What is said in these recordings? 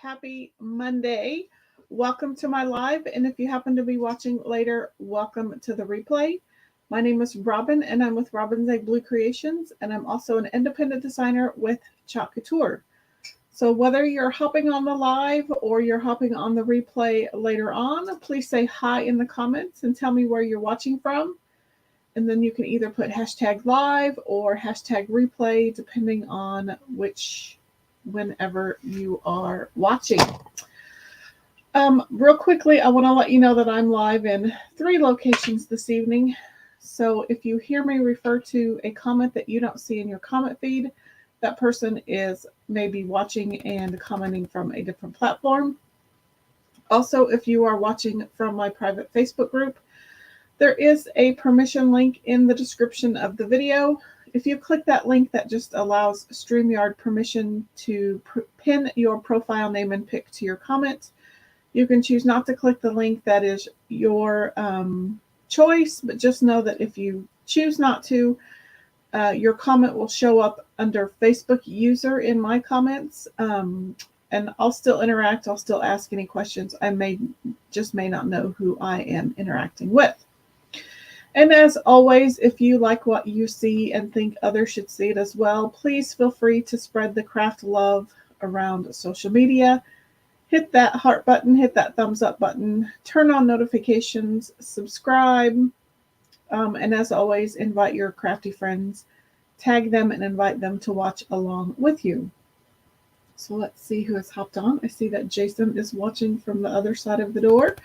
Happy Monday. Welcome to my live. And if you happen to be watching later, welcome to the replay. My name is Robin and I'm with Robin's Egg Blue Creations. And I'm also an independent designer with Club Couture. So whether you're hopping on the live or you're hopping on the replay later on, please say hi in the comments and tell me where you're watching from. And then you can either put hashtag live or hashtag replay, depending on whenever you are watching. Real quickly, I want to let you know that I'm live in 3 locations this evening. So if you hear me refer to a comment that you don't see in your comment feed, that person is maybe watching and commenting from a different platform. Also, if you are watching from my private Facebook group, there is a permission link in the description of the video. If you click that link, that just allows StreamYard permission to pin your profile name and pic to your comment. You can choose not to click the link. That is your choice, but just know that if you choose not to, your comment will show up under Facebook user in my comments, and I'll still interact. I'll still ask any questions. I may not know who I am interacting with. And as always, if you like what you see and think others should see it as well, please feel free to spread the craft love around social media. Hit that heart button, hit that thumbs up button, turn on notifications, subscribe, and as always, invite your crafty friends, tag them and invite them to watch along with you. So let's see who has hopped on. I see that Jason is watching from the other side of the door.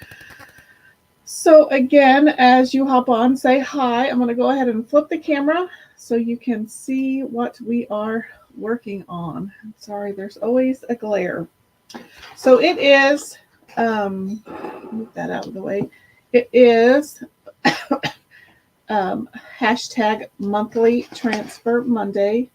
So again, as you hop on, say hi. I'm going to go ahead and flip the camera so you can see what we are working on. Sorry, there's always a glare. So it is, move that out of the way. It is hashtag monthly transfer Monday.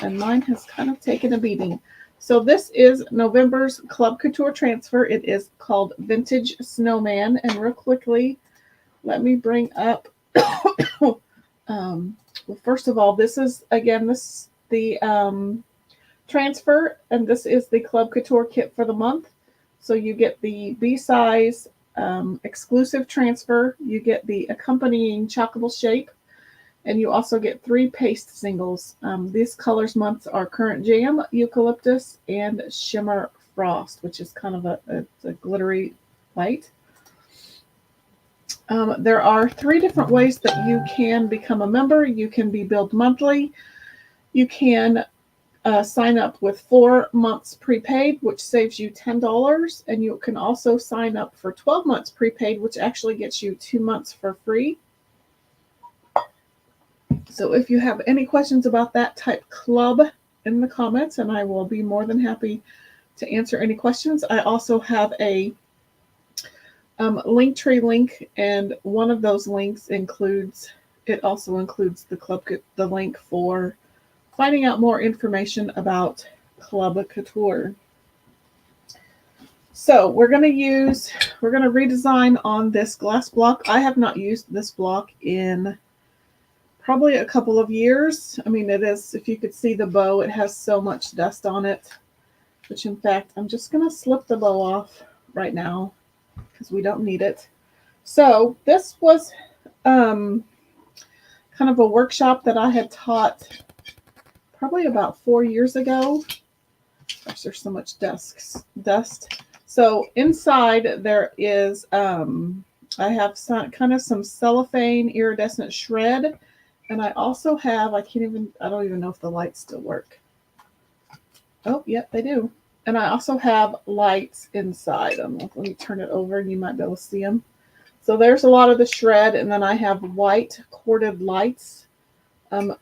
And mine has kind of taken a beating. So this is November's Club Couture transfer. It is called Vintage Snowman. And real quickly, let me bring up, well, first of all, this is, again, the transfer, and this is the Club Couture kit for the month. So you get the B-size exclusive transfer. You get the accompanying chockable shape. And you also get 3 paste singles. These colors months are Current Jam, Eucalyptus, and Shimmer Frost, which is kind of a glittery white. There are 3 different ways that you can become a member. You can be billed monthly. You can sign up with 4 months prepaid, which saves you $10. And you can also sign up for 12 months prepaid, which actually gets you 2 months for free. So if you have any questions about that, type club in the comments and I will be more than happy to answer any questions. I also have a Linktree link, and one of those links also includes the link for finding out more information about Club Couture. So we're going to redesign on this glass block. I have not used this block in probably a couple of years. I mean, it is, if you could see the bow, it has so much dust on it, which in fact, I'm just going to slip the bow off right now because we don't need it. So this was kind of a workshop that I had taught probably about 4 years ago. Gosh, there's so much dust. So inside there is, I have some cellophane iridescent shred. And I also have, I don't even know if the lights still work. Oh, yep, they do. And I also have lights inside. Let me turn it over and you might be able to see them. So there's a lot of the shred, and then I have white corded lights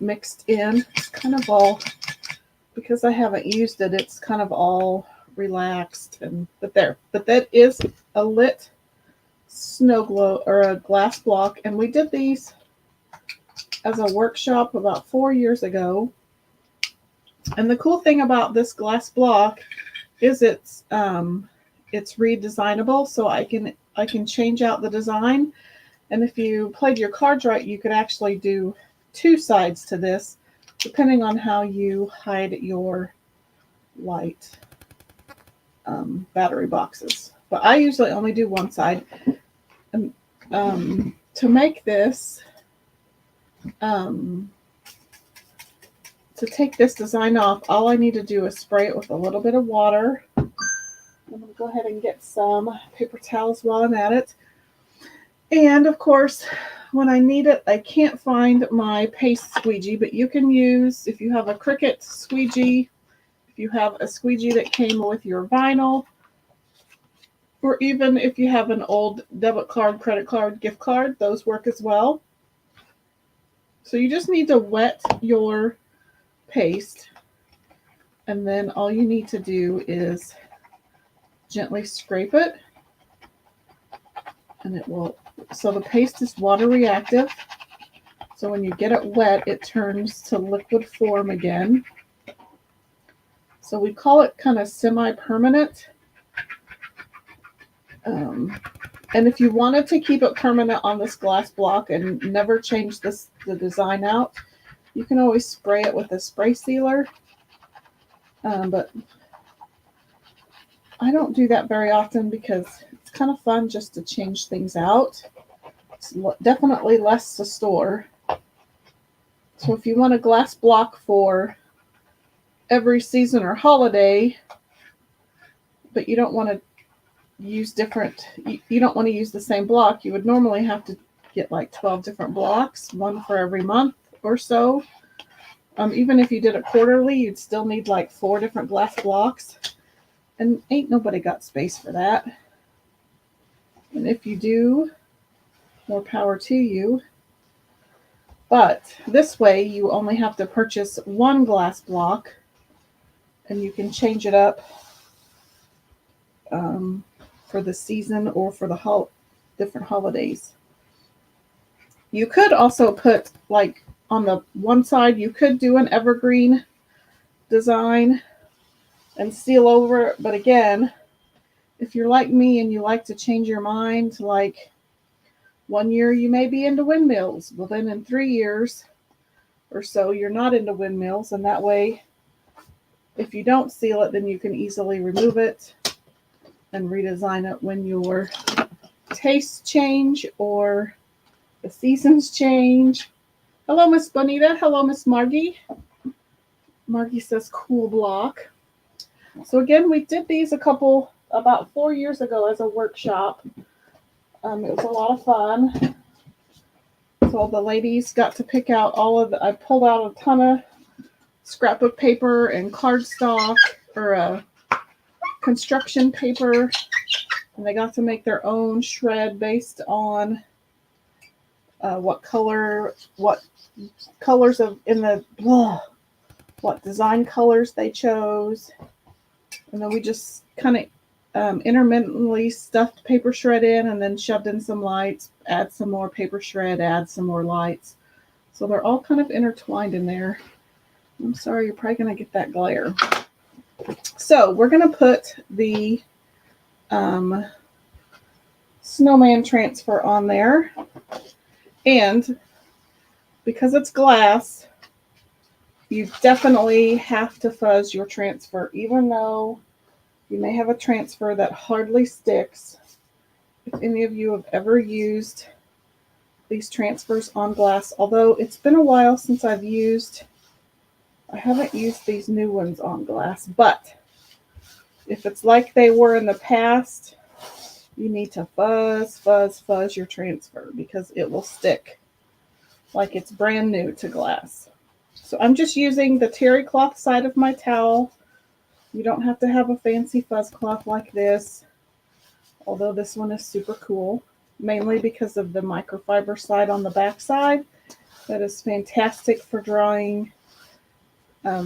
mixed in. It's kind of all, because I haven't used it, it's kind of all relaxed. But that is a lit snow globe or a glass block. And we did these as a workshop about 4 years ago. And the cool thing about this glass block is it's redesignable, so I can change out the design. And if you played your cards right, you could actually do 2 sides to this, depending on how you hide your light. battery boxes. But I usually only do one side. And, to make this, to take this design off, all I need to do is spray it with a little bit of water. I'm going to go ahead and get some paper towels while I'm at it. And of course, when I need it, I can't find my paste squeegee, but you can use, if you have a Cricut squeegee, if you have a squeegee that came with your vinyl, or even if you have an old debit card, credit card, gift card, those work as well. So you just need to wet your paste, and then all you need to do is gently scrape it, and it will, so the paste is water reactive. So when you get it wet, it turns to liquid form again. So we call it kind of semi-permanent. And if you wanted to keep it permanent on this glass block and never change the design out, you can always spray it with a spray sealer. But I don't do that very often because it's kind of fun just to change things out. It's definitely less to store. So if you want a glass block for every season or holiday, but you don't want to use you don't want to use the same block, you would normally have to get like 12 different blocks, one for every month or so. Even if you did it quarterly, you'd still need like 4 different glass blocks, and ain't nobody got space for that. And if you do, more power to you. But this way you only have to purchase 1 glass block, and you can change it up for the season or for the different holidays. You could also put, like, on the one side, you could do an evergreen design and seal over it. But again, if you're like me and you like to change your mind, like one year you may be into windmills, well then in 3 years or so you're not into windmills, and that way if you don't seal it, then you can easily remove it and redesign it when your tastes change or the seasons change. Hello, Miss Bonita. Hello, Miss Margie. Margie says cool block. So again, we did these about 4 years ago as a workshop. It was a lot of fun. So the ladies got to pick out I pulled out a ton of scrapbook paper and cardstock, or construction paper, and they got to make their own shred based on what design colors they chose. And then we just kind of intermittently stuffed paper shred in, and then shoved in some lights, add some more paper shred, add some more lights. So they're all kind of intertwined in there. I'm sorry, you're probably going to get that glare. So we're going to put the snowman transfer on there. And because it's glass, you definitely have to fuzz your transfer, even though you may have a transfer that hardly sticks. If any of you have ever used these transfers on glass, although it's been a while since I haven't used these new ones on glass, but if it's like they were in the past, you need to fuzz your transfer because it will stick like it's brand new to glass. So I'm just using the terry cloth side of my towel. You don't have to have a fancy fuzz cloth like this, although this one is super cool, mainly because of the microfiber side on the back side. That is fantastic for drawing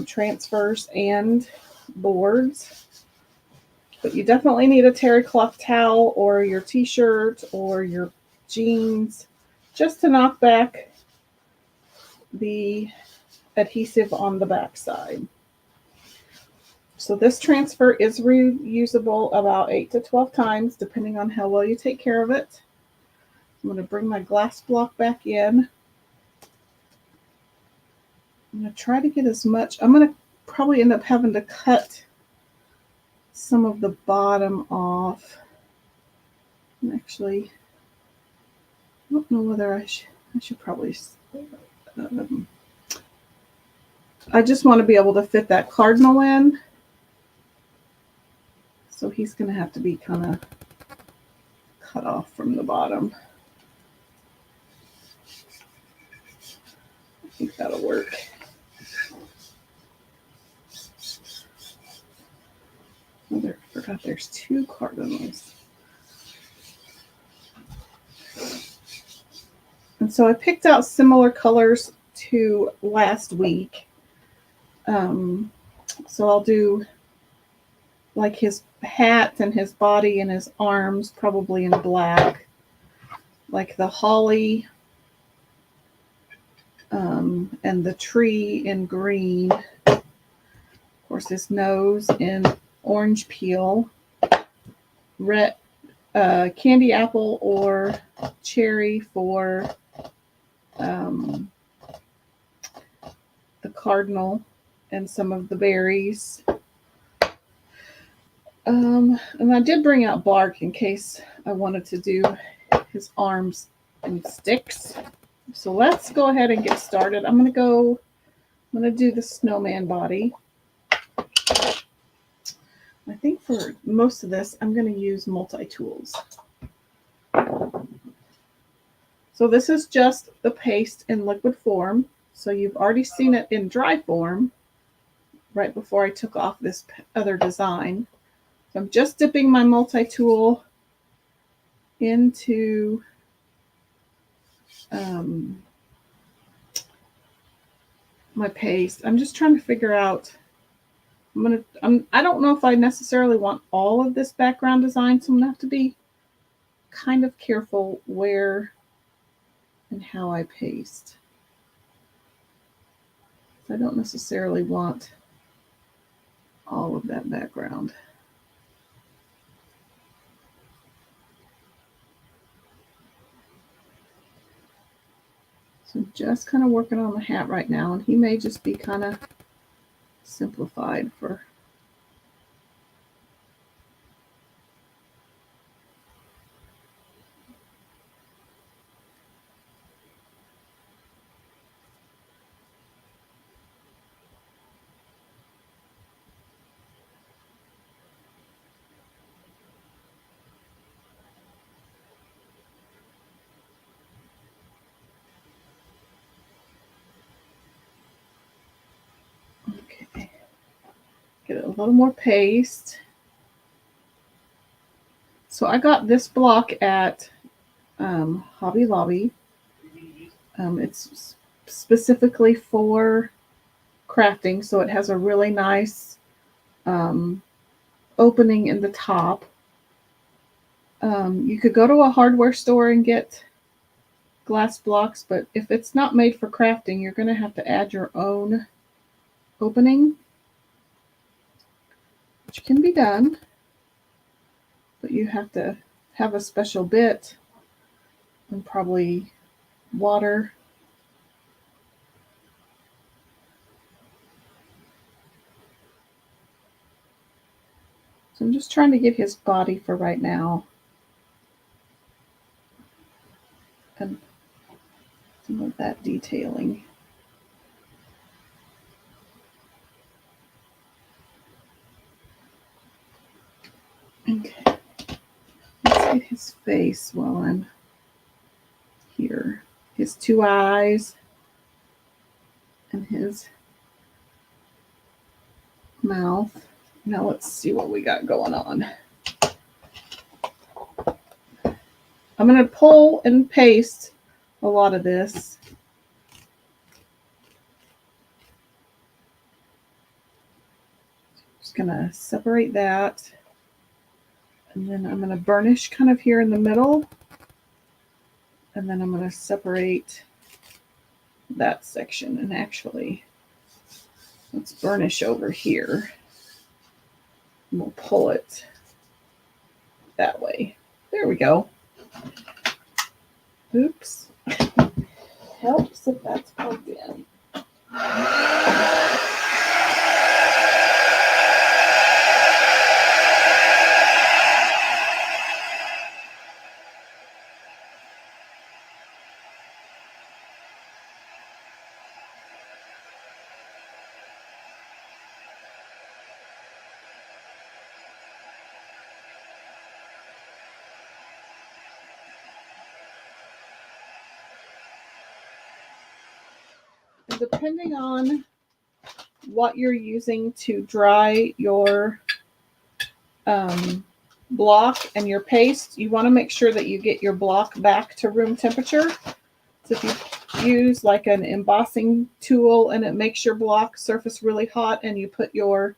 transfers and boards. But you definitely need a terry cloth towel or your t-shirt or your jeans just to knock back the adhesive on the back side. So this transfer is reusable about 8 to 12 times, depending on how well you take care of it. I'm going to bring my glass block back in. I'm going to try to get as much. I'm going to probably end up having to cut some of the bottom off. And actually, I don't know whether I should probably, I just want to be able to fit that cardinal in. So he's going to have to be kind of cut off from the bottom. I think that'll work. Oh, I forgot there's 2 cardinals. And so I picked out similar colors to last week. So I'll do like his hat and his body and his arms probably in black, like the holly and the tree in green. Of course, his nose in orange peel, red candy apple or cherry for the cardinal and some of the berries. And I did bring out bark in case I wanted to do his arms in sticks. So let's go ahead and get started. I'm going to do the snowman body. I think for most of this, I'm going to use multi-tools. So this is just the paste in liquid form. So you've already seen it in dry form right before I took off this other design. So I'm just dipping my multi-tool into my paste. I'm just trying to figure out, I don't know if I necessarily want all of this background design, so I'm gonna have to be kind of careful where and how I paste. I don't necessarily want all of that background. So I'm just kind of working on the hat right now, and he may just be kind of simplified for okay. Get a little more paste. So I got this block at Hobby Lobby. It's specifically for crafting, so it has a really nice opening in the top. You could go to a hardware store and get glass blocks, but if it's not made for crafting, you're going to have to add your own opening, which can be done, but you have to have a special bit and probably water. So I'm just trying to get his body for right now. And some of that detailing. Okay. Let's get his face while I'm here. His 2 eyes and his mouth. Now let's see what we got going on. I'm going to pull and paste a lot of this. Just going to separate that. And then I'm going to burnish kind of here in the middle. And then I'm going to separate that section. And actually, let's burnish over here. And we'll pull it that way. There we go. Oops. Helps if that's plugged in. And depending on what you're using to dry your block and your paste, you want to make sure that you get your block back to room temperature. So if you use like an embossing tool and it makes your block surface really hot and you put your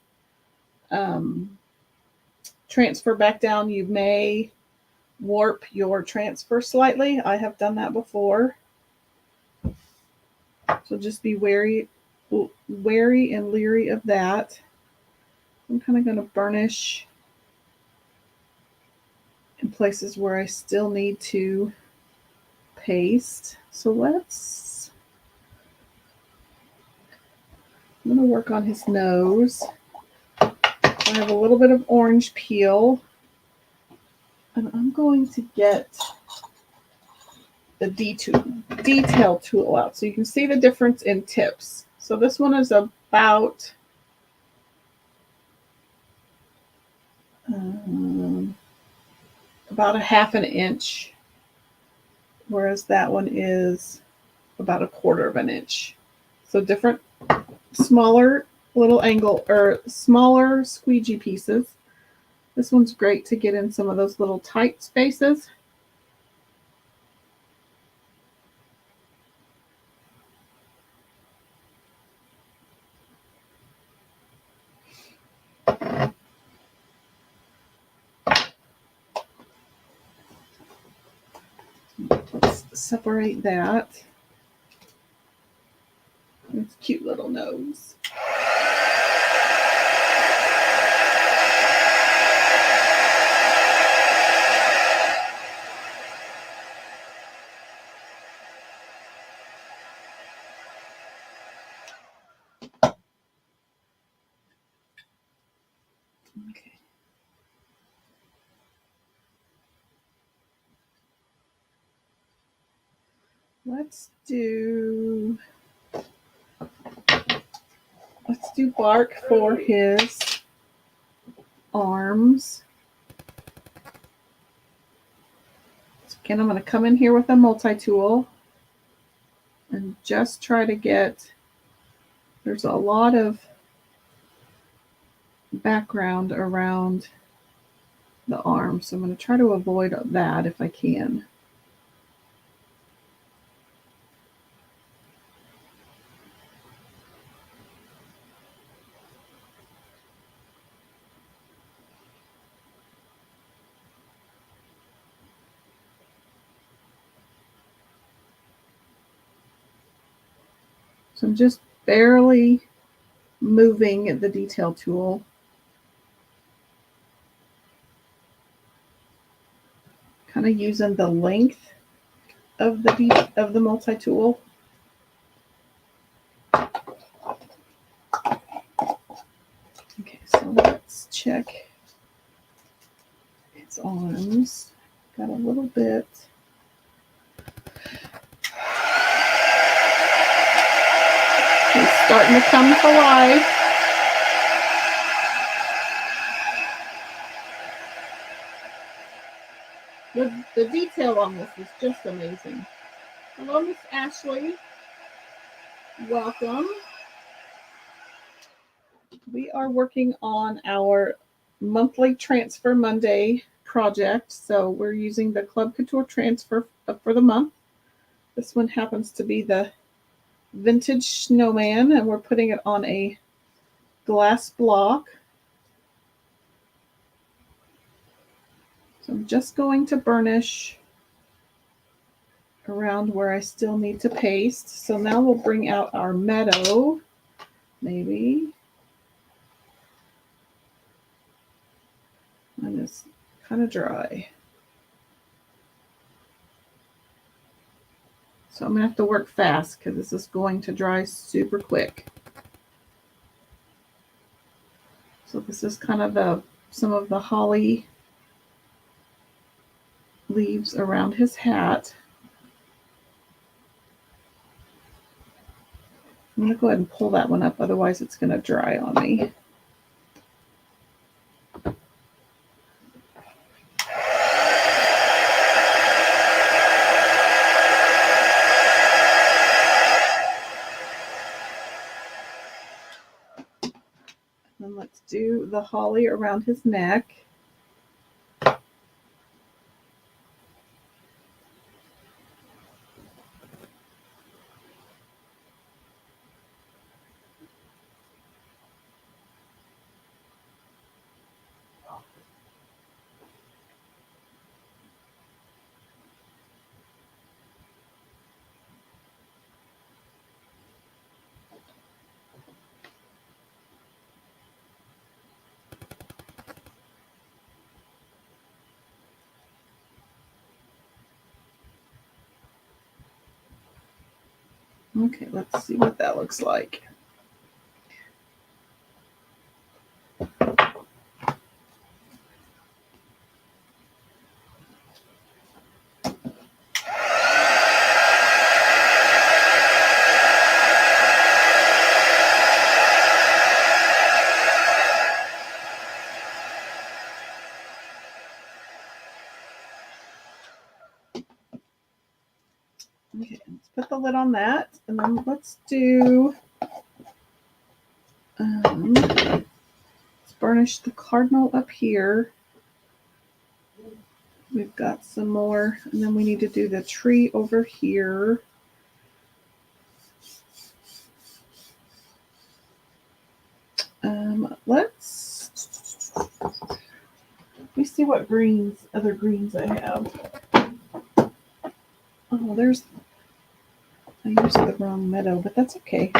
transfer back down, you may warp your transfer slightly. I have done that before. So just be wary and leery of that. I'm kind of going to burnish in places where I still need to paste. So I'm going to work on his nose. I have a little bit of orange peel, and I'm going to get the detail tool out so you can see the difference in tips. So this one is about a half an inch, whereas that one is about a quarter of an inch. So different, smaller little angle or smaller squeegee pieces. This one's great to get in some of those little tight spaces. Let's separate that. It's a cute little nose. Okay. Let's do bark for his arms. So again, I'm going to come in here with a multi-tool and just try to get, there's a lot of background around the arm, so I'm going to try to avoid that if I can. So I'm just barely moving the detail tool. Kind of using the length of the multi-tool. Okay, so let's check its arms. Got a little bit. He's starting to come to life. The detail on this is just amazing. Hello, Miss Ashley. Welcome. We are working on our monthly Transfer Monday project. So we're using the Club Couture transfer for the month. This one happens to be the vintage snowman, and we're putting it on a glass block. So I'm just going to burnish around where I still need to paste. So now we'll bring out our meadow, maybe. And it's kind of dry. So I'm going to have to work fast because this is going to dry super quick. So this is kind of some of the holly leaves around his hat. I'm going to go ahead and pull that one up, otherwise it's going to dry on me. And let's do the holly around his neck. Okay, let's see what that looks like. Okay, let's put the lid on that, and then let's do, let's burnish the cardinal up here. We've got some more, and then we need to do the tree over here. Let me see what other greens I have. Oh, I used the wrong meadow, but that's okay.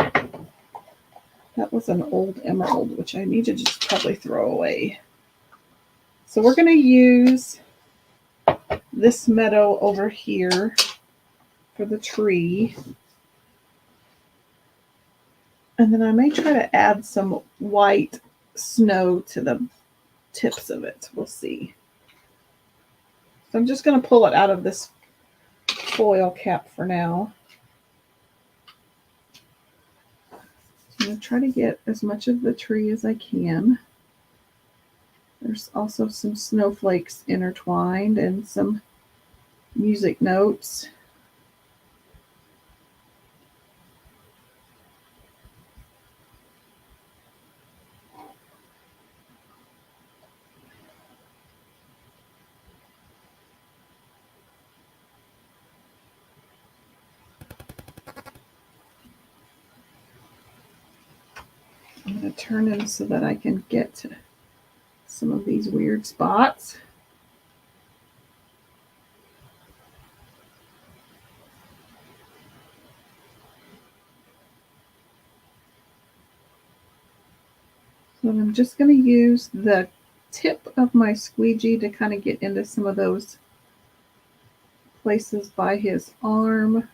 That was an old emerald, which I need to just probably throw away. So we're going to use this meadow over here for the tree. And then I may try to add some white snow to the tips of it. We'll see. So I'm just going to pull it out of this foil cap for now. I'm going to try to get as much of the tree as I can. There's also some snowflakes intertwined and some music notes. I'm going to turn them so that I can get to some of these weird spots. So I'm just going to use the tip of my squeegee to kind of get into some of those places by his arm.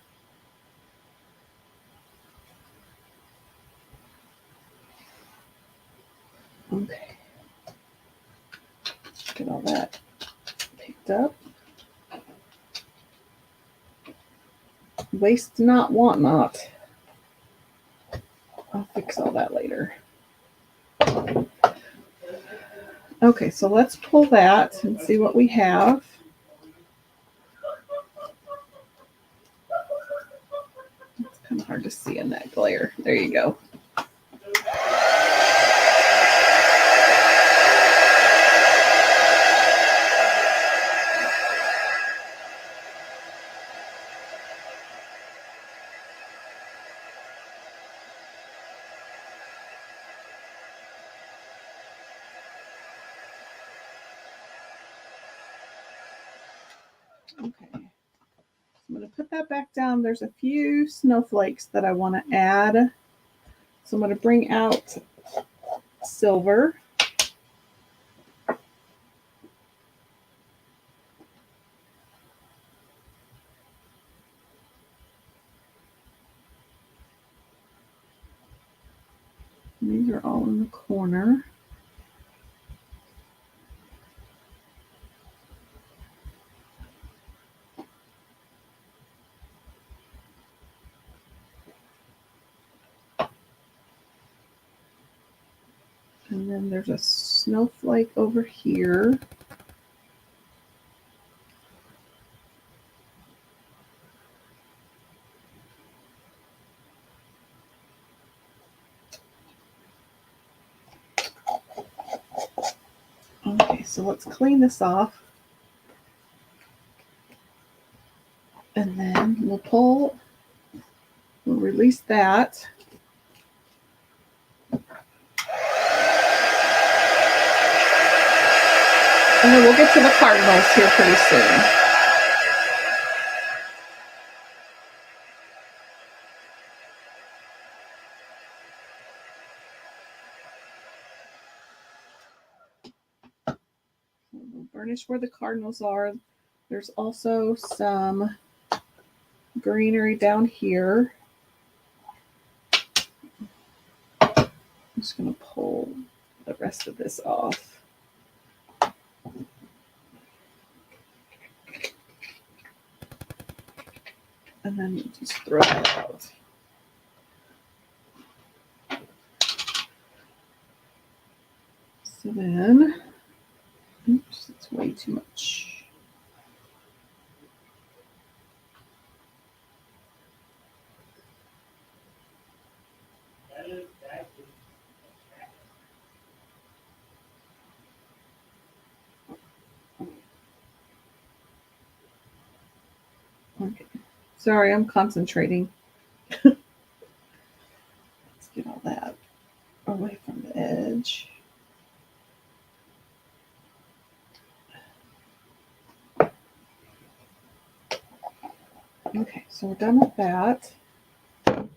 Okay. Get all that picked up. Waste not, want not. I'll fix all that later. Okay, so let's pull that and see what we have. It's kind of hard to see in that glare. There you go. Okay, I'm going to put that back down. There's a few snowflakes that I want to add. So I'm going to bring out silver. These are all in the corner. And then there's a snowflake over here. so let's clean this off. And then we'll release that. And then we'll get to the cardinals here pretty soon. We'll burnish where the cardinals are. There's also some greenery down here. I'm just going to pull the rest of this off. And then just throw that out. So then, oops, it's way too much. Okay. Sorry, I'm concentrating. Let's get all that away from the edge. Okay, so we're done with that. I'm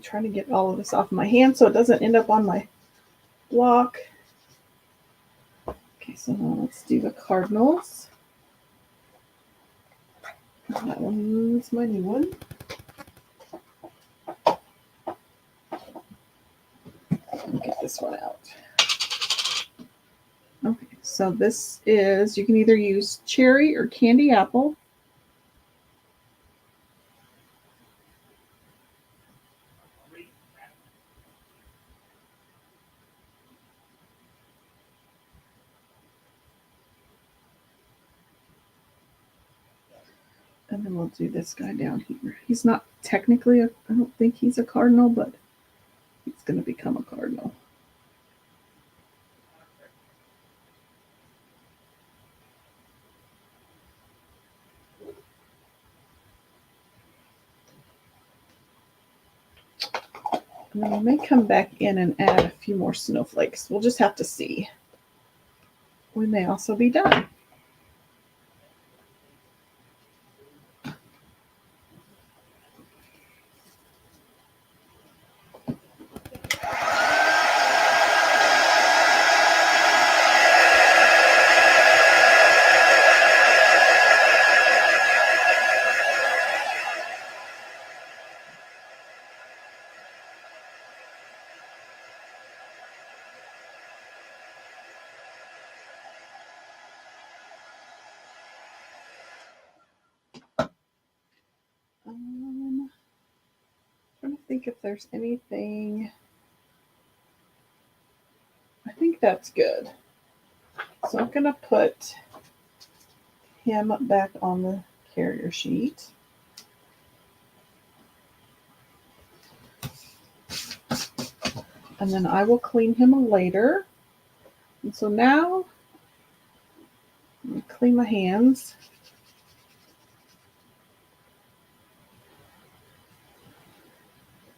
trying to get all of this off my hand so it doesn't end up on my block. Okay, so now let's do the cardinals. That one's my new one. Get this one out. Okay, so this is, you can either use cherry or candy apple. And then we'll do this guy down here. He's not technically, I don't think he's a cardinal, but he's going to become a cardinal. And then we may come back in and add a few more snowflakes. We'll just have to see. We may also be done. Trying to think if there's anything. I think that's good. So I'm going to put him back on the carrier sheet. And then I will clean him later. And so now I'm going to clean my hands.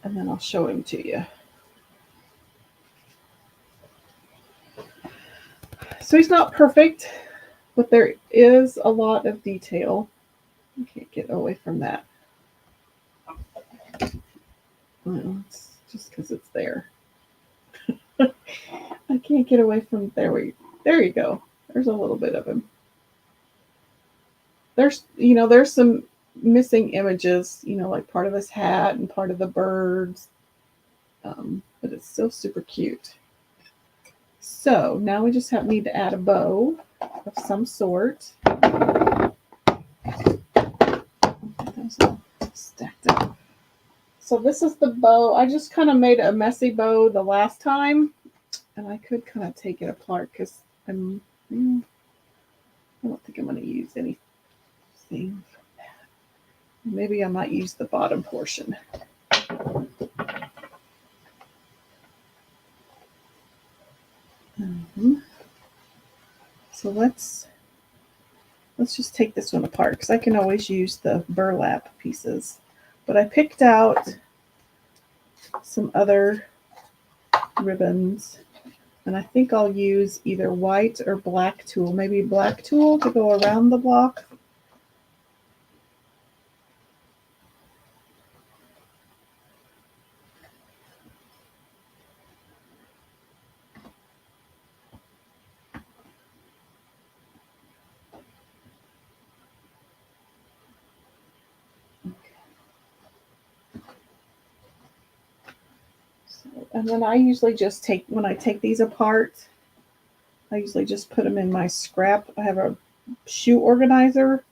And then I'll show him to you. So he's not perfect, but there is a lot of detail. I can't get away from that. Well, it's just because it's there. I can't get away from there. There you go. There's a little bit of him. There's some missing images, like part of his hat and part of the birds. But it's still super cute. So now we just need to add a bow of some sort. Those all stacked up. So this is the bow. I just kind of made a messy bow the last time, and I could kind of take it apart because I don't think I'm going to use anything from that. Maybe I might use the bottom portion. let's just take this one apart because I can always use the burlap pieces. But I picked out some other ribbons, and I think I'll use either white or black tulle, maybe black tulle to go around the block. And then I usually just when I take these apart, I usually just put them in my scrap. I have a shoe organizer,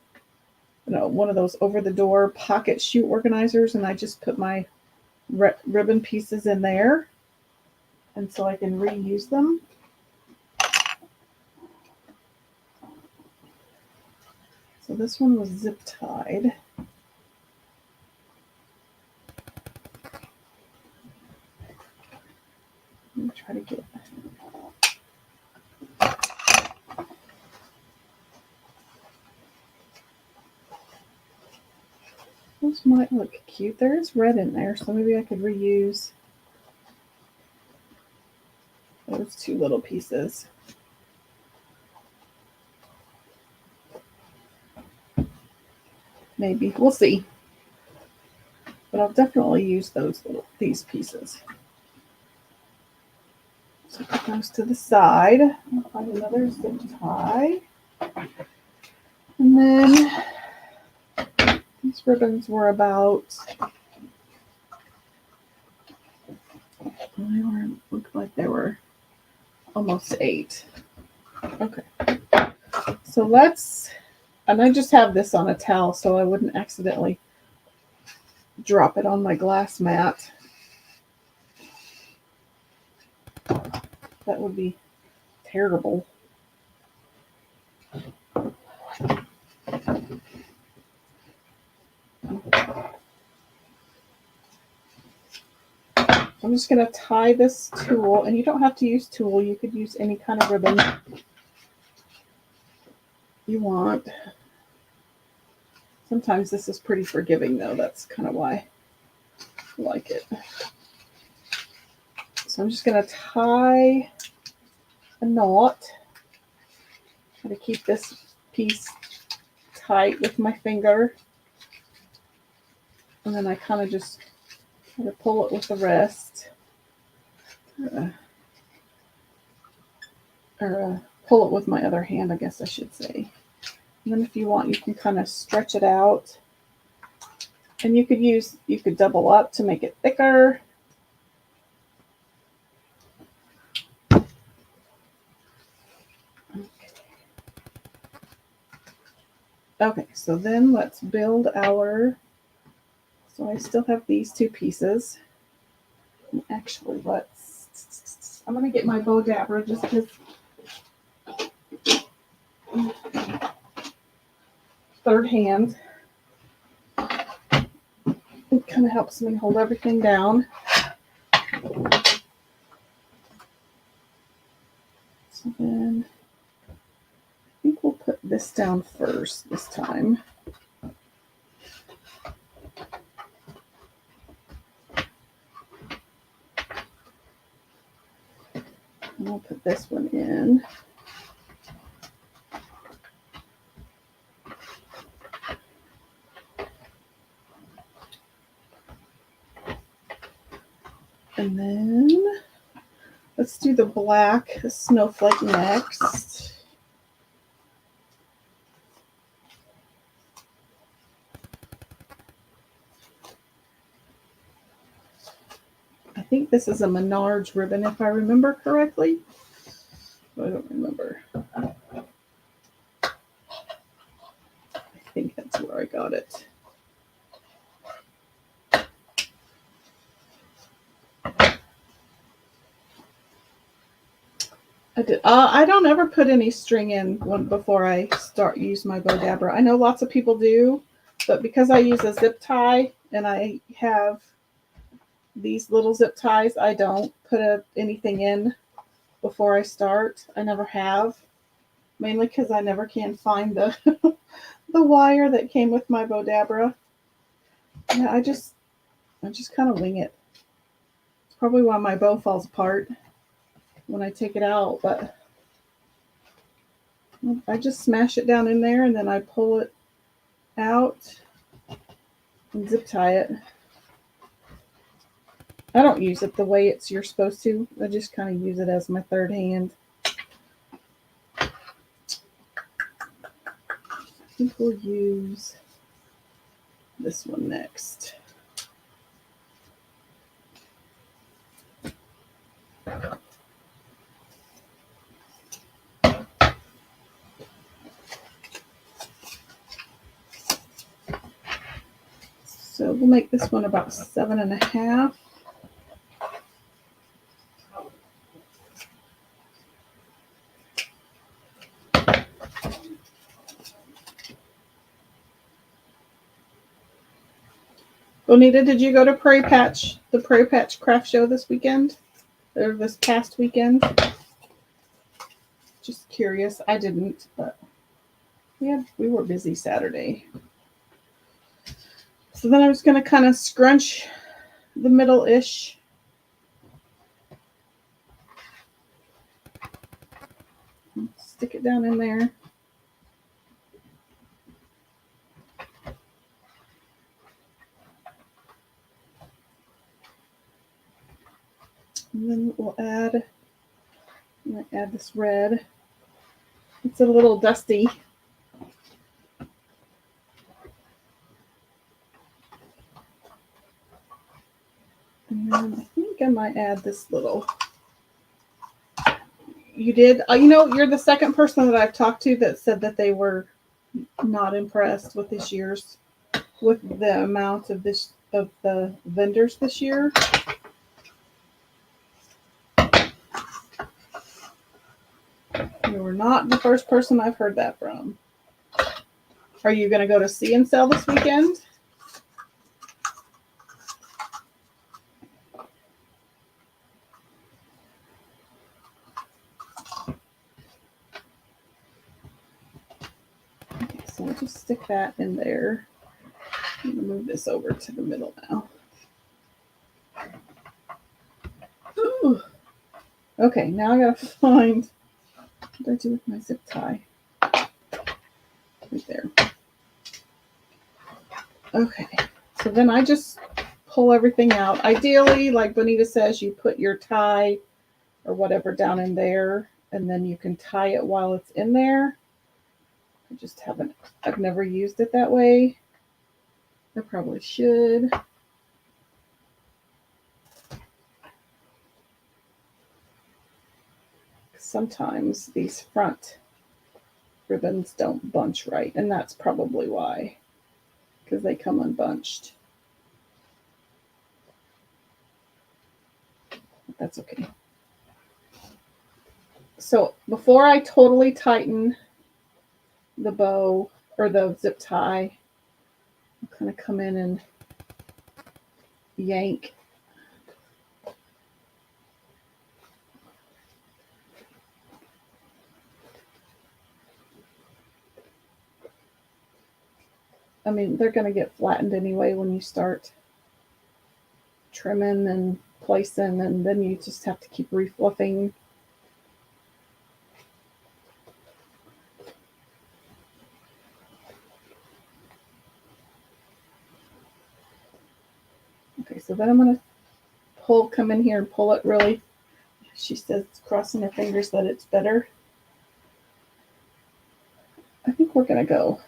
one of those over-the-door pocket shoe organizers, and I just put my ribbon pieces in there, and so I can reuse them. So this one was zip tied. Let me try to get. Those might look cute. There is red in there, so maybe I could reuse those two little pieces. Maybe. We'll see. But I'll definitely use these pieces. So put those to the side. I'll find another zip tie. And then these ribbons were about, looked like they were almost 8. Okay. So and I just have this on a towel so I wouldn't accidentally drop it on my glass mat. That would be terrible. I'm just going to tie this tulle, and you don't have to use tulle. You could use any kind of ribbon you want. Sometimes this is pretty forgiving, though. That's kind of why I like it. So I'm just going to tie a knot. Try to keep this piece tight with my finger. And then I kind of just try to pull it with the wrist. Or pull it with my other hand, I guess I should say. And then if you want, you can kind of stretch it out. And you could double up to make it thicker. Okay, so then let's build so I still have these two pieces. And actually, I'm going to get my bow dabber just because third hand. It kind of helps me hold everything down. So then I think we'll put this down first this time. And I'll put this one in. And then let's do the black snowflake next. I think this is a Menards ribbon, if I remember correctly. I don't remember. I think that's where I got it. I don't ever put any string in before I use my bow dabber. I know lots of people do, but because I use a zip tie and I have these little zip ties, I don't put anything in before I start. I never have. mainly because I never can find the the wire that came with my Bodabra. Yeah, I just kind of wing it. It's probably why my bow falls apart when I take it out, but I just smash it down in there and then I pull it out and zip tie it. I don't use it the way you're supposed to. I just kind of use it as my third hand. I think we'll use this one next. So we'll make this one about 7.5. Bonita, did you go to the Prairie Patch craft show this weekend? Or this past weekend? Just curious. I didn't, but we were busy Saturday. So then I was going to kind of scrunch the middle-ish. Stick it down in there. And then we'll add this red. It's a little dusty. And then I think I might add this little. You did? You're the second person that I've talked to that said that they were not impressed with with the amount of the vendors this year. You were not the first person I've heard that from. Are you going to go to See and Sell this weekend? Okay, so we'll just stick that in there. I'm going to move this over to the middle now. Ooh. Okay, now I got to find what did I do with my zip tie? Right there. Okay, so then I just pull everything out. Ideally, like Bonita says, you put your tie or whatever down in there, and then you can tie it while it's in there. I've never used it that way. I probably should. Sometimes these front ribbons don't bunch right, and that's probably why, because they come unbunched. But that's okay. So before I totally tighten the bow or the zip tie, I'll kind of come in and yank. I mean, they're going to get flattened anyway when you start trimming and placing, and then you just have to keep refluffing. Okay, so then I'm going to come in here and pull it really. She says, crossing her fingers that it's better. I think we're going to go.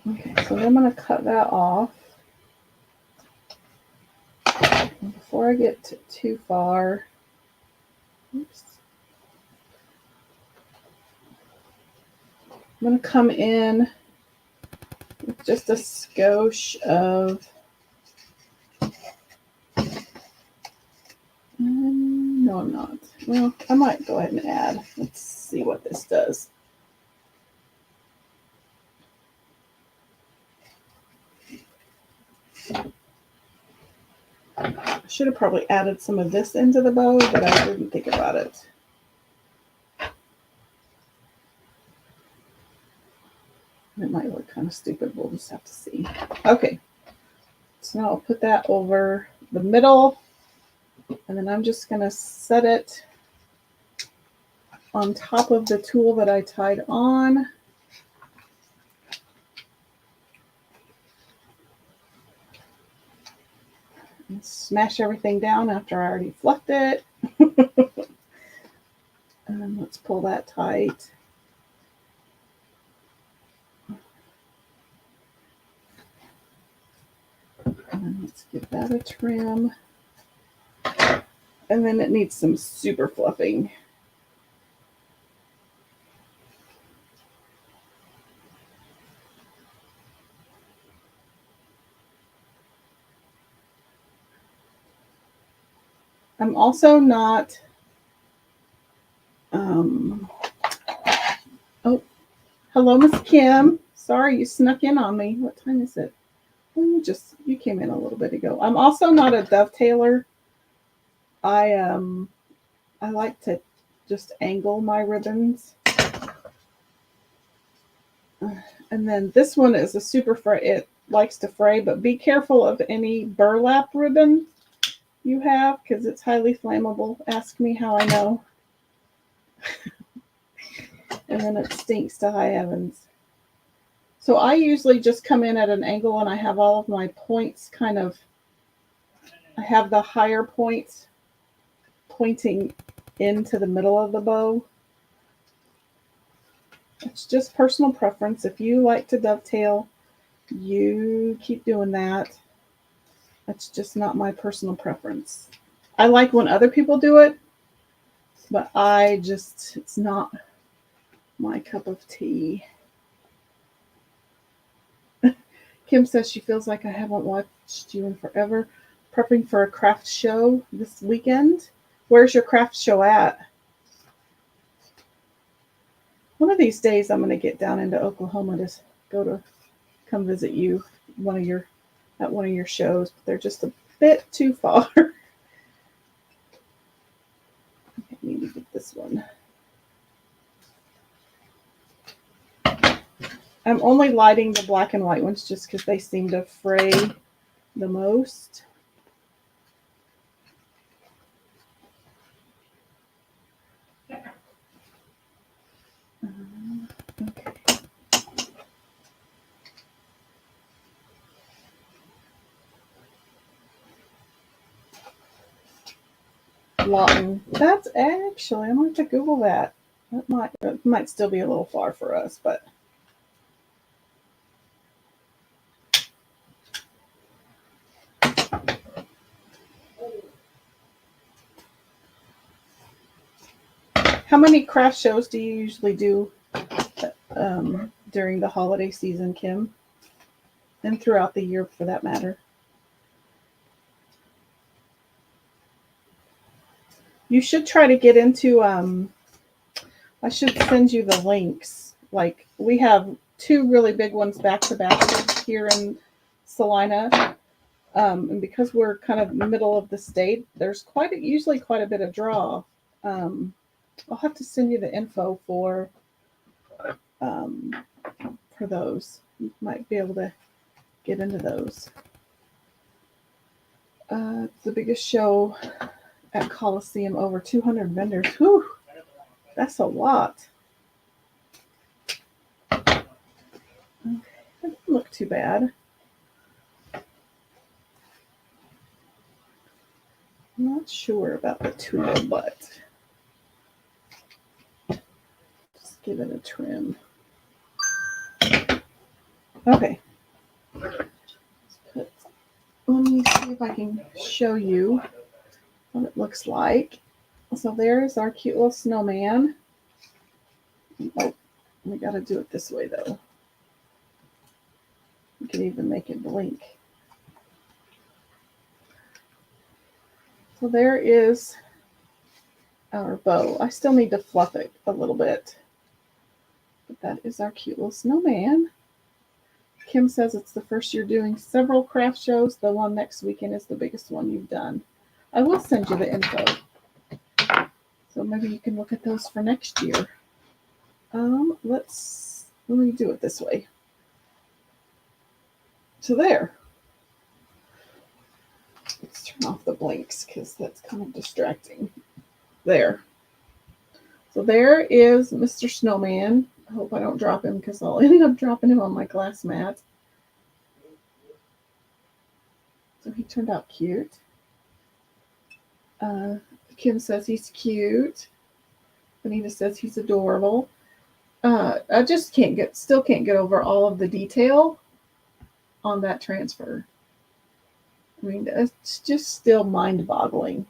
Okay, so then I'm going to cut that off. And before I get too far, oops, I'm going to come in with just a skosh of, no, I'm not. Well, I might go ahead and add. Let's see what this does. I should have probably added some of this into the bow, but I didn't think about it. It might look kind of stupid. We'll just have to see. Okay. So now I'll put that over the middle, and then I'm just going to set it on top of the tulle that I tied on. And smash everything down after I already fluffed it. And then let's pull that tight. And then let's give that a trim. And then it needs some super fluffing. I'm also not, oh, hello, Miss Kim. Sorry, you snuck in on me. What time is it? Oh, you came in a little bit ago. I'm also not a dovetailer. I like to just angle my ribbons. And then this one is a super fray. It likes to fray, but be careful of any burlap ribbon you have because it's highly flammable. Ask me how I know. And then it stinks to high heavens. So I usually just come in at an angle and I have all of my points I have the higher points pointing into the middle of the bow. It's just personal preference. If you like to dovetail, you keep doing that. That's just not my personal preference. I like when other people do it, but it's not my cup of tea. Kim says she feels like I haven't watched you in forever. Prepping for a craft show this weekend. Where's your craft show at? One of these days I'm going to get down into Oklahoma to come visit you at one of your shows, but they're just a bit too far. I need to get this one. I'm only lighting the black and white ones just because they seem to fray the most. Okay. Lawton. That's actually, I'm going to have to Google that. That might still be a little far for us, but. How many craft shows do you usually do during the holiday season, Kim? And throughout the year, for that matter? You should try to get into, I should send you the links. Like, we have 2 really big ones back to back here in Salina. And because we're kind of middle of the state, there's usually quite a bit of draw. I'll have to send you the info for those. You might be able to get into those. It's the biggest show at Coliseum, over 200 vendors. Whew, that's a lot. Okay, that doesn't look too bad. I'm not sure about the tulle, but just give it a trim. Okay. Let me see if I can show you what it looks like. So there's our cute little snowman. Oh, we got to do it this way though. We can even make it blink. So there is our bow. I still need to fluff it a little bit. But that is our cute little snowman. Kim says it's the first year doing several craft shows. The one next weekend is the biggest one you've done. I will send you the info. So maybe you can look at those for next year. Let me do it this way. So there. Let's turn off the blinks because that's kind of distracting. There. So there is Mr. Snowman. I hope I don't drop him because I'll end up dropping him on my glass mat. So he turned out cute. Kim says he's cute. Benita says he's adorable. I just still can't get over all of the detail on that transfer. I mean, it's just still mind-boggling.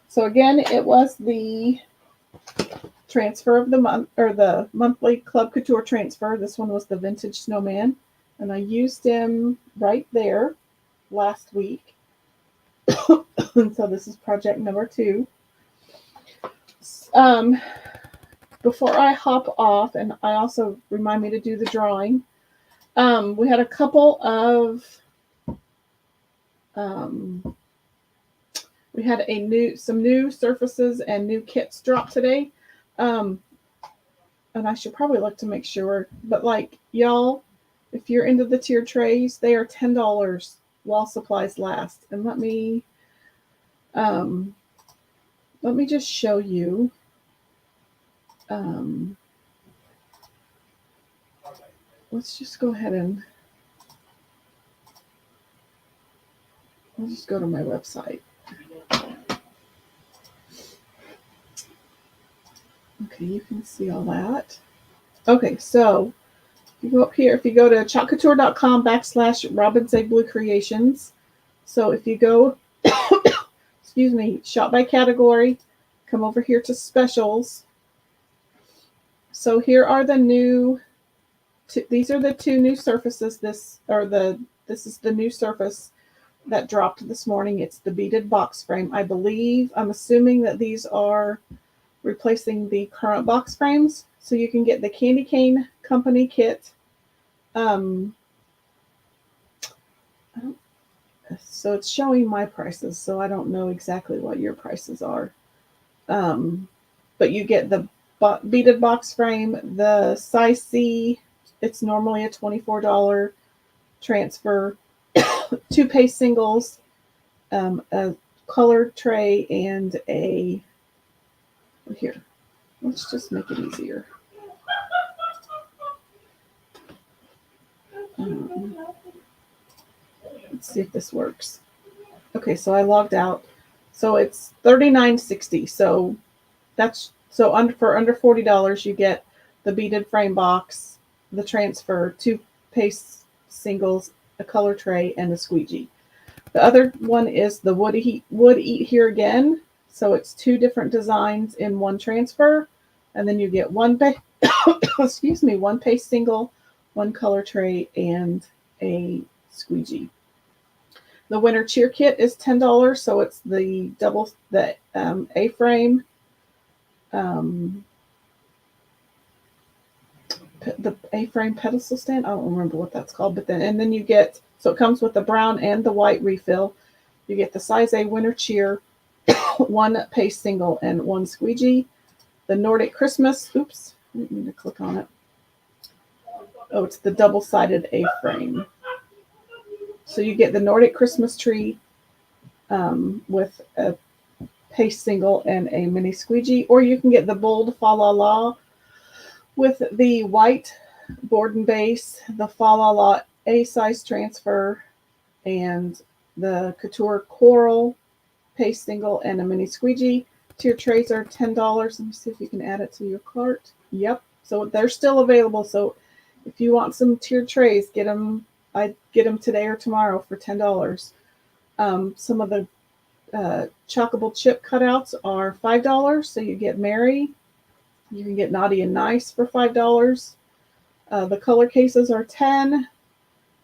So again, it was the transfer of the month, or the monthly Club Couture transfer. This one was the Vintage Snowman, and I used him right there last week. And so this is project number 2. Before I hop off, and I also remind me to do the drawing, we had a couple of we had some new surfaces and new kits drop today. And I should probably look to make sure, but like y'all, if you're into the tiered trays, they are $10 while supplies last. And let me just show you. Let's just go ahead and I'll just go to my website. Okay, you can see all that. Okay, so you go up here. If you go to chalkcouture.com/Robin's Egg Blue Creations. So if you go, excuse me, shop by category, come over here to specials. So here are the new. These are the 2 new surfaces. This is the new surface that dropped this morning. It's the beaded box frame. I'm assuming that these are replacing the current box frames. So you can get the Candy Cane Company kit. So it's showing my prices, so I don't know exactly what your prices are. But you get the beaded box frame, the size C. It's normally a $24 transfer, 2 paste singles, a colored tray, and here. Let's just make it easier. Let's see if this works. Okay, so I logged out. So it's $39.60. So for under $40, you get the beaded frame box, the transfer, 2 paste singles, a color tray, and a squeegee. The other one is the Wood Eat Here Again. So it's 2 different designs in one transfer, and then you get one one paste single, 1 color tray, and a squeegee. The Winter Cheer Kit is $10, so it's the A-frame, the A-frame pedestal stand. I don't remember what that's called, but then you get, so it comes with the brown and the white refill. You get the size A Winter Cheer, 1 paste single, and 1 squeegee. The Nordic Christmas. Oops, I didn't mean to click on it. Oh, it's the double-sided A-frame. So you get the Nordic Christmas tree with a paste single and a mini squeegee, or you can get the bold Fa La La with the white board and base, the Fa La La A-size transfer, and the Couture Coral paste single and a mini squeegee. Tier trays are $10. Let me see if you can add it to your cart. Yep. So they're still available. So if you want some tiered trays, get them. I get them today or tomorrow for $10. Some of the chockable chip cutouts are $5. So you get Mary. You can get Naughty and Nice for $5. The color cases are $10.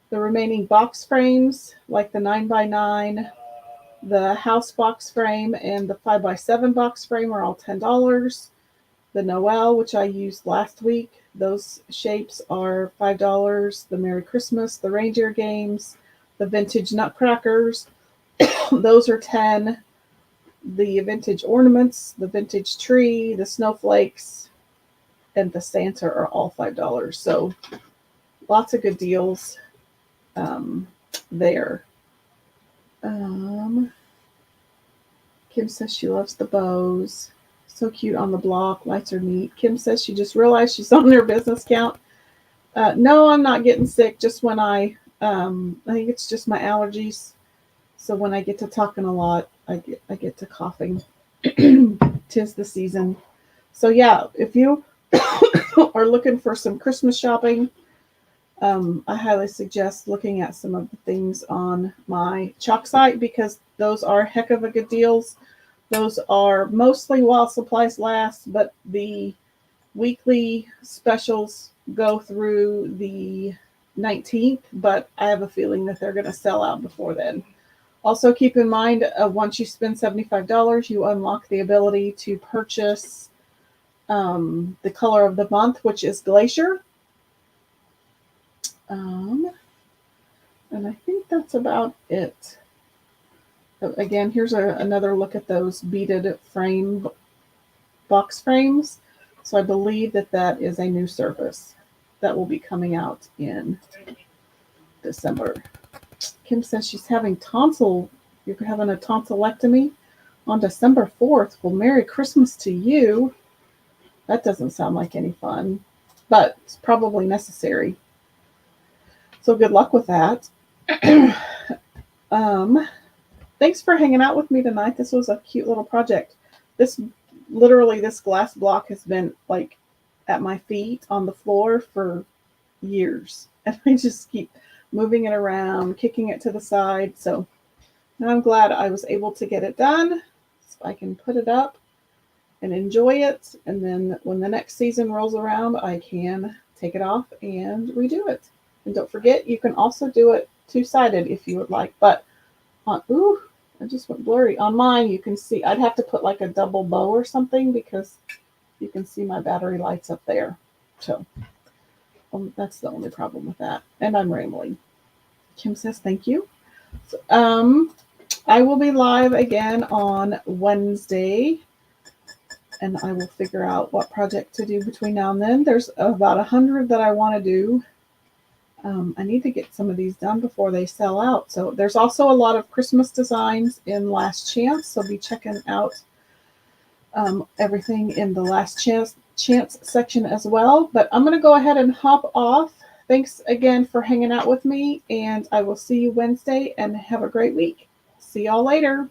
The remaining box frames, like the 9x9, the house box frame, and the 5x7 box frame are all $10. The Noel, which I used last week, those shapes are $5. The Merry Christmas, the reindeer games, the vintage nutcrackers, those are 10. The vintage ornaments, the vintage tree, the snowflakes, and the Santa are all $5. So lots of good deals there. Kim says she loves the bows. So cute on the block. Lights are neat. Kim says she just realized she's on their business count. No, I'm not getting sick. Just when I think it's just my allergies. So when I get to talking a lot, I get to coughing. Tis the season. So yeah, if you are looking for some Christmas shopping, I highly suggest looking at some of the things on my Chalk site because those are heck of a good deals. Those are mostly while supplies last, but the weekly specials go through the 19th, but I have a feeling that they're going to sell out before then. Also, keep in mind, once you spend $75, you unlock the ability to purchase the color of the month, which is Glacier. And I think that's about it. Again, here's another look at those beaded frame box frames. So I believe that is a new service that will be coming out in December. Kim says she's having you're having a tonsillectomy on December 4th. Well, Merry Christmas to you. That doesn't sound like any fun, but it's probably necessary. So good luck with that. Thanks for hanging out with me tonight. This was a cute little project. This glass block has been like at my feet on the floor for years. And I just keep moving it around, kicking it to the side. So now I'm glad I was able to get it done. So I can put it up and enjoy it. And then when the next season rolls around, I can take it off and redo it. And don't forget, you can also do it two-sided if you would like. But I just went blurry. On mine, you can see, I'd have to put like a double bow or something because you can see my battery lights up there. So that's the only problem with that. And I'm rambling. Kim says thank you. So, I will be live again on Wednesday. And I will figure out what project to do between now and then. There's about 100 that I want to do. I need to get some of these done before they sell out. So there's also a lot of Christmas designs in Last Chance. So be checking out everything in the Last Chance section as well. But I'm going to go ahead and hop off. Thanks again for hanging out with me. And I will see you Wednesday and have a great week. See y'all later.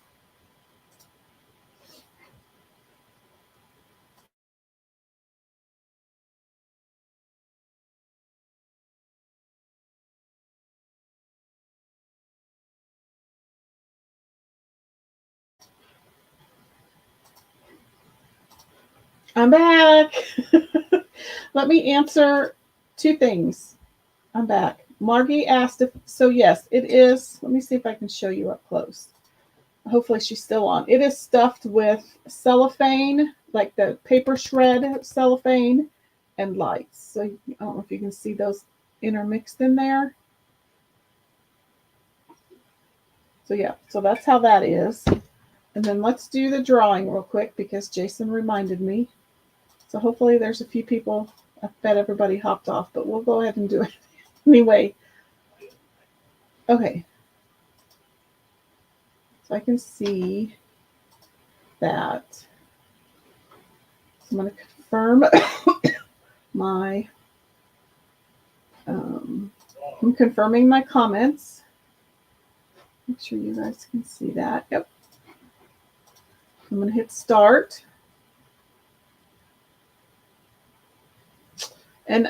I'm back. Let me answer two things. I'm back. Margie asked yes, it is. Let me see if I can show you up close. Hopefully she's still on. It is stuffed with cellophane, like the paper shred cellophane and lights. So I don't know if you can see those intermixed in there. So yeah, so that's how that is. And then let's do the drawing real quick because Jason reminded me. So hopefully there's a few people. I bet everybody hopped off, but we'll go ahead and do it anyway. Okay. So I can see that. So I'm going to confirm my, I'm confirming my comments. Make sure you guys can see that. Yep. I'm going to hit start. And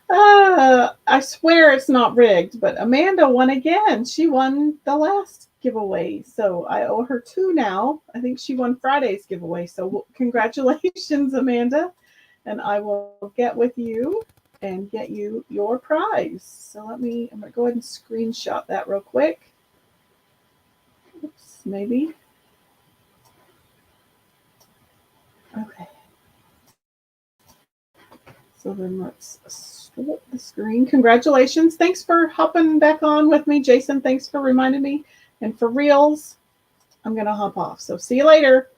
I swear it's not rigged, but Amanda won again. She won the last giveaway. So I owe her 2 now. I think she won Friday's giveaway. So congratulations, Amanda. And I will get with you and get you your prize. So I'm going to go ahead and screenshot that real quick. Oops, maybe. Okay. So then let's stop the screen. Congratulations. Thanks for hopping back on with me, Jason. Thanks for reminding me. And for reals, I'm going to hop off. So see you later.